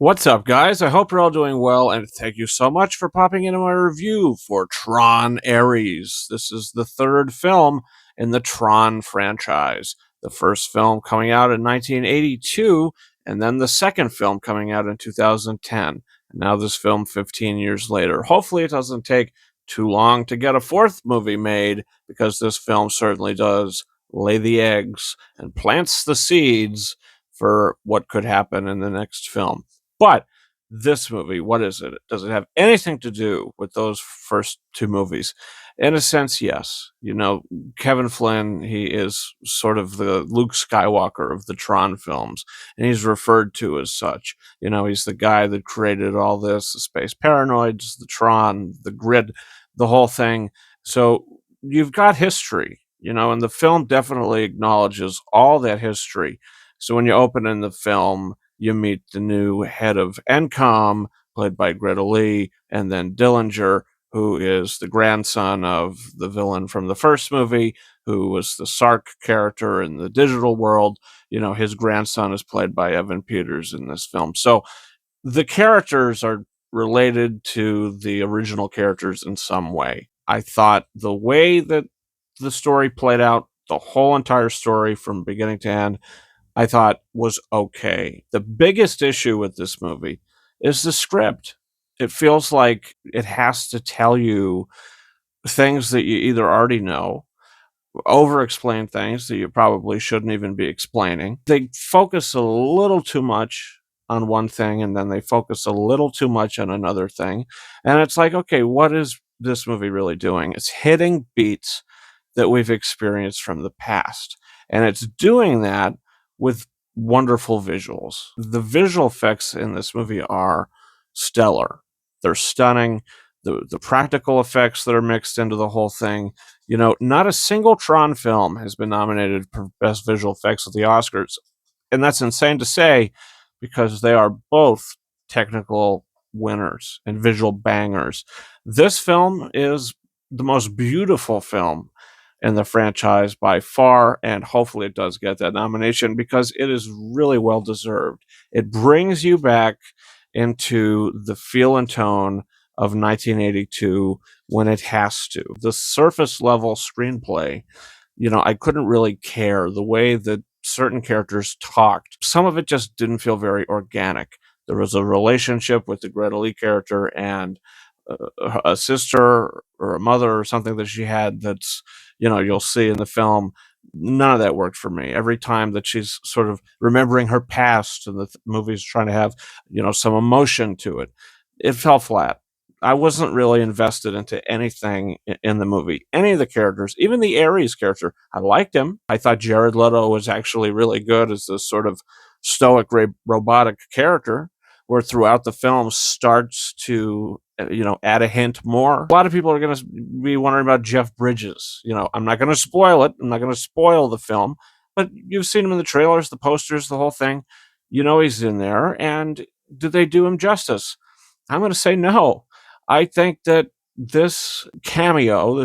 What's up, guys? I hope you're all doing well, and thank you so much for popping into my review for Tron Ares. This is the third film in the Tron franchise. The first film coming out in 1982, and then the second film coming out in 2010. And now this film 15 years later. Hopefully it doesn't take too long to get a fourth movie made, because this film certainly does lay the eggs and plants the seeds for what could happen in the next film. But this movie, what is it? Does it have anything to do with those first two movies? In a sense, yes. You know, Kevin Flynn, he is sort of the Luke Skywalker of the Tron films, and he's referred to as such. You know, he's the guy that created all this, the space paranoids, the Tron, the grid, the whole thing. So you've got history, you know, and the film definitely acknowledges all that history. So when you open in the film, you meet the new head of NCOM, played by Greta Lee, and then Dillinger, who is the grandson of the villain from the first movie, who was the Sark character in the digital world. You know, his grandson is played by Evan Peters in this film. So the characters are related to the original characters in some way. I thought the way that the story played out, the whole entire story from beginning to end, I thought was okay. The biggest issue with this movie is the script. It feels like it has to tell you things that you either already know, over explain things that you probably shouldn't even be explaining. They focus a little too much on one thing, and then they focus a little too much on another thing. And it's like, okay, what is this movie really doing? It's hitting beats that we've experienced from the past. And it's doing that with wonderful visuals. The visual effects in this movie are stellar. They're stunning. The practical effects that are mixed into the whole thing. You know, not a single Tron film has been nominated for Best Visual Effects at the Oscars. And that's insane to say, because they are both technical winners and visual bangers. This film is the most beautiful film in the franchise by far, and hopefully it does get that nomination, because it is really well deserved. It brings you back into the feel and tone of 1982 when it has to. The surface level screenplay, you know, I couldn't really care the way that certain characters talked. Some of it just didn't feel very organic. There was a relationship with the Greta Lee character and a sister or a mother or something that she had that's, you know, you'll see in the film. None of that worked for me. Every time that she's sort of remembering her past and the movie's trying to have, you know, some emotion to it, it fell flat. I wasn't really invested into anything in the movie. Any of the characters, even the Ares character, I liked him. I thought Jared Leto was actually really good as this sort of stoic, robotic character, where throughout the film starts to, you know, add a hint more. A lot of people are going to be wondering about Jeff Bridges. You know, I'm not going to spoil it. I'm not going to spoil the film, but you've seen him in the trailers, the posters, the whole thing. You know he's in there, and did they do him justice? I'm going to say no. I think that this cameo,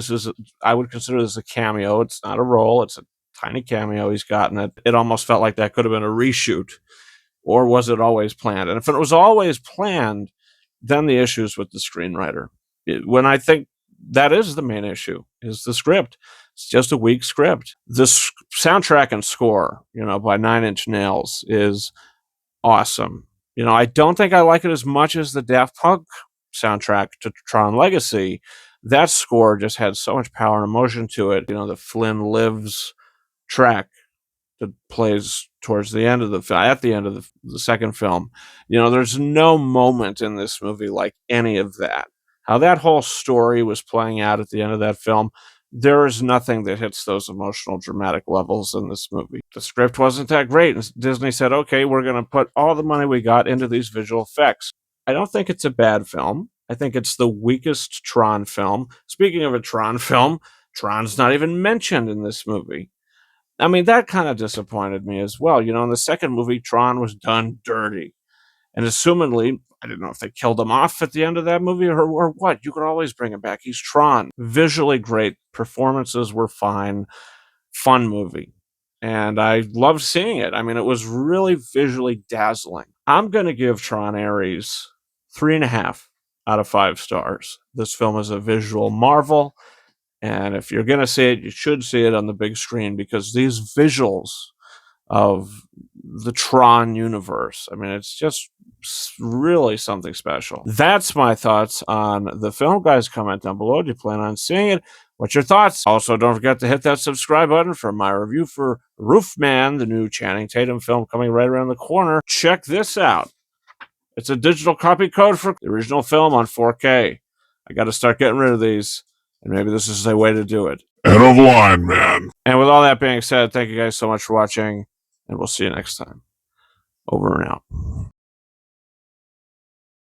I would consider this a cameo. It's not a role. It's a tiny cameo he's got in it. It almost felt like that could have been a reshoot, or was it always planned? And if it was always planned, then the issues with the screenwriter. When I think that is the main issue, is the script. It's just a weak script. The soundtrack and score, you know, by Nine Inch Nails is awesome. You know, I don't think I like it as much as the Daft Punk soundtrack to Tron Legacy. That score just had so much power and emotion to it. You know, the FLYNN Lives track that plays towards the end of the film, at the end of the second film. You know, there's no moment in this movie like any of that. How that whole story was playing out at the end of that film, there is nothing that hits those emotional, dramatic levels in this movie. The script wasn't that great, and Disney said, okay, we're going to put all the money we got into these visual effects. I don't think it's a bad film. I think it's the weakest Tron film. Speaking of a Tron film, Tron's not even mentioned in this movie. I mean, that kind of disappointed me as well. You know, in the second movie, Tron was done dirty. And assumedly, I didn't know if they killed him off at the end of that movie, or what. You could always bring him back. He's Tron. Visually great. Performances were fine. Fun movie. And I loved seeing it. I mean, it was really visually dazzling. I'm going to give Tron Ares 3.5 out of 5 stars. This film is a visual marvel. And if you're going to see it, you should see it on the big screen because these visuals of the Tron universe, I mean, it's just really something special. That's my thoughts on the film. Guys, comment down below. Do you plan on seeing it? What's your thoughts? Also, don't forget to hit that subscribe button for my review for Roofman, the new Channing Tatum film coming right around the corner. Check this out. It's a digital copy code for the original film on 4K. I got to start getting rid of these, and maybe this is a way to do it. End of line, man. And with all that being said, thank you guys so much for watching, and we'll see you next time. Over and out.